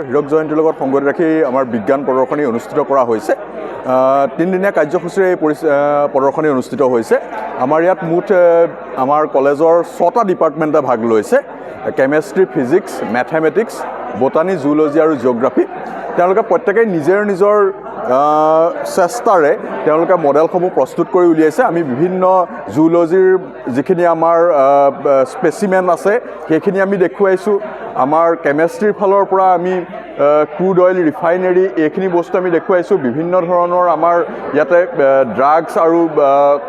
হীৰক জয়ন্তীৰ লগত সংগতি ৰাখি আমাৰ বিজ্ঞান প্ৰদৰ্শনী অনুষ্ঠিত কৰা হৈছে। তিনিদিনীয়া কাৰ্যসূচীৰে এই প্ৰদৰ্শনী অনুষ্ঠিত হৈছে। আমাৰ ইয়াত মুঠ আমাৰ কলেজৰ 6টা ডিপাৰ্টমেণ্টে ভাগ লৈছে। Chemistry, physics, mathematics, botany, zoology আৰু জিঅ'গ্ৰাফী। তেওঁলোকে প্ৰত্যেকেই নিজৰ চেষ্টাৰে তেওঁলোকে মডেলসমূহ প্ৰস্তুত কৰি উলিয়াইছে। আমি বিভিন্ন জুলজিৰ যিখিনি আমাৰ স্পেচিমেন আছে সেইখিনি আমি দেখুৱাইছোঁ। আমাৰ কেমেষ্ট্ৰিৰ ফালৰ পৰা আমি ক্ৰুড অইল ৰিফাইনেৰী এইখিনি বস্তু আমি দেখুৱাইছোঁ। বিভিন্ন ধৰণৰ আমাৰ ইয়াতে ড্ৰাগছ আৰু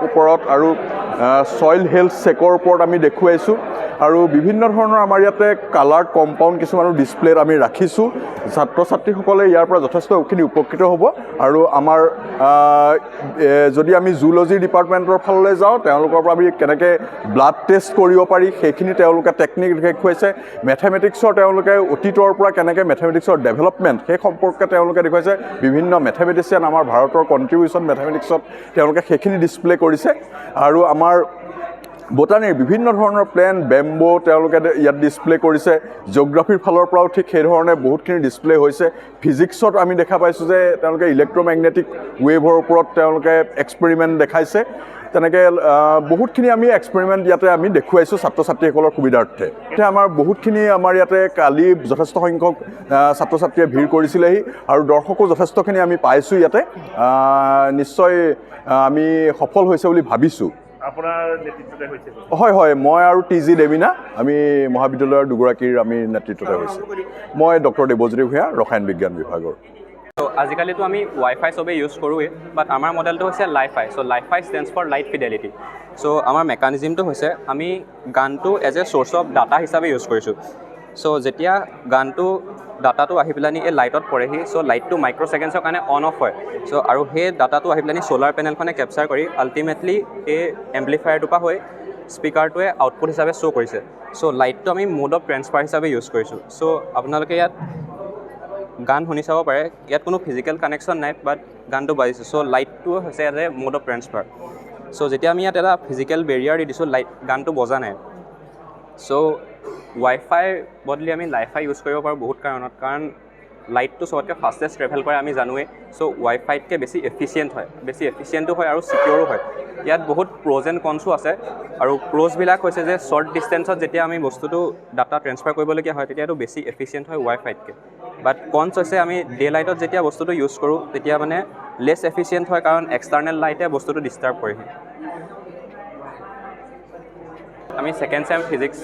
ওপৰত আৰু ছইল হেল্থ চেকৰ ওপৰত আমি দেখুৱাইছোঁ আৰু বিভিন্ন ধৰণৰ আমাৰ ইয়াতে কালাৰ্ড কম্পাউণ্ড কিছুমানো ডিছপ্লেত আমি ৰাখিছোঁ। ছাত্ৰ ছাত্ৰীসকলে ইয়াৰ পৰা যথেষ্টখিনি উপকৃত হ'ব। আৰু আমাৰ যদি আমি জুলজিৰ ডিপাৰ্টমেণ্টৰ ফাললৈ যাওঁ তেওঁলোকৰ পৰা আমি কেনেকৈ ব্লাড টেষ্ট কৰিব পাৰি সেইখিনি তেওঁলোকে টেকনিক দেখুৱাইছে। মেথমেটিক্সৰ তেওঁলোকে অতীতৰ পৰা কেনেকৈ মেথমেটিক্সৰ ডেভেলপমেণ্ট সেই সম্পৰ্কে তেওঁলোকে দেখুৱাইছে। বিভিন্ন মেথমেটিচিয়ান আমাৰ ভাৰতৰ কণ্ট্ৰিবিউশ্যন মেথমেটিক্সত তেওঁলোকে সেইখিনি ডিছপ্লে কৰিছে। আৰু আমাৰ বটানীৰ বিভিন্ন ধৰণৰ প্লেন বেম্বো তেওঁলোকে ইয়াত ডিছপ্লে কৰিছে। জিঅ'গ্ৰাফীৰ ফালৰ পৰাও ঠিক সেইধৰণে বহুতখিনি ডিছপ্লে হৈছে। ফিজিক্সত আমি দেখা পাইছোঁ যে তেওঁলোকে ইলেক্ট্ৰমেগনেটিক ৱেভৰ ওপৰত তেওঁলোকে এক্সপেৰিমেণ্ট দেখাইছে। তেনেকৈ বহুতখিনি আমি এক্সপেৰিমেণ্ট ইয়াতে আমি দেখুৱাইছোঁ ছাত্ৰ ছাত্ৰীসকলৰ সুবিধাৰ্থে। এতিয়া আমাৰ বহুতখিনি আমাৰ ইয়াতে কালি যথেষ্ট সংখ্যক ছাত্ৰ ছাত্ৰীয়ে ভিৰ কৰিছিলেহি আৰু দৰ্শকো যথেষ্টখিনি আমি পাইছোঁ ইয়াতে। নিশ্চয় আমি সফল হৈছে বুলি ভাবিছোঁ। আপোনাৰ নেতৃত্বতে হৈছে? হয়, মই আৰু টি.জি. দেমিনা আমি মহাবিদ্যালয়ৰ দুগৰাকীৰ আমি নেতৃত্বতে হৈছে। মই ডক্টৰ দেৱজ্যোতি ভূঞা, ৰসায়ন বিজ্ঞান বিভাগৰ। আজিকালিতো আমি ৱাইফাই চবেই ইউজ কৰোঁৱেই, বাট আমাৰ মডেলটো হৈছে LiFi. So' LiFi stands for light fidelity. So' আমাৰ মেকানিজিমটো হৈছে আমি গানটো as a source of data হিচাপে ইউজ কৰিছোঁ। চ' যেতিয়া গানটো ডাটাটো আহি পেলানি এই লাইটত পৰেহি, চ' লাইটটো মাইক্ৰ' ছেকেণ্ডছৰ কাৰণে অন অফ হয়। চ' আৰু সেই ডাটাটো আহি পেলানি ছ'লাৰ পেনেলখনে কেপচাৰ কৰি আল্টিমেটলি এই এম্প্লিফায়াৰটোৰ পৰা হৈ স্পীকাৰটোৱে আউটপুট হিচাপে শ্ব' কৰিছে। চ' লাইটটো আমি মোড অফ ট্ৰেন্সফাৰ হিচাপে ইউজ কৰিছোঁ। চ' আপোনালোকে ইয়াত গান শুনি চাব পাৰে, ইয়াত কোনো ফিজিকেল কানেকশ্যন নাই, বাট গানটো বাজিছে। চ' লাইটটো হৈছে as a mode of transfer. So' যেতিয়া আমি ইয়াত এটা ফিজিকেল বেৰিয়াৰ দি দিছোঁ, গানটো বজা নাই। চ' ৱাইফাই বদলি আমি লাইফাই ইউজ কৰিব পাৰোঁ বহুত কাৰণত, কাৰণ লাইটটো চবতকৈ ফাষ্টেষ্ট ট্ৰেভেল কৰে আমি জানোৱেই। চ' ৱাইফাইতকৈ বেছি এফিচিয়েণ্ট হয়, বেছি এফিচিয়েণ্টো হয় আৰু ছিকিউৰো হয়। ইয়াত বহুত প্ৰ'জ এণ্ড কনছো আছে আৰু প্ৰ'জবিলাক হৈছে যে শ্বৰ্ট ডিষ্টেঞ্চত যেতিয়া আমি বস্তুটো ডাটা ট্ৰেন্সফাৰ কৰিবলগীয়া হয় তেতিয়াতো বেছি এফিচিয়েণ্ট হয় ৱাইফাইতকৈ। বাট কনছ হৈছে আমি ডে লাইটত যেতিয়া বস্তুটো ইউজ কৰোঁ তেতিয়া মানে লেছ এফিচিয়েণ্ট হয়, কাৰণ এক্সটাৰ্নেল লাইটে বস্তুটো ডিষ্টাৰ্ব কৰেহি। আমি ছেকেণ্ড চেম ফিজিক্স